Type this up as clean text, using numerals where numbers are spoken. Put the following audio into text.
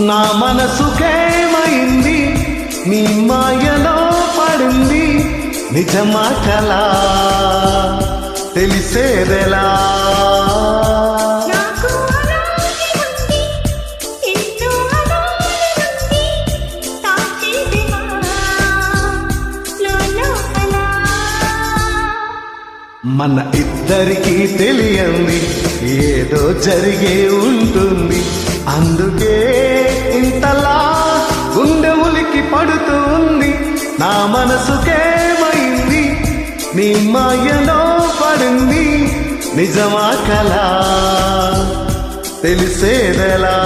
నా మనసుకేమైంది నీ మాయలో పడింది నిజమా కలా తెలిసేదెలా మన ఇద్దరికీ తెలియంది ఏదో జరిగే ఉంటుంది అందుకే ఇంతలా గుండె ఉలికి పడుతుంది నా మనసుకేమైంది నీ మాయలో పడింది నిజమా కలా తెలిసేదెలా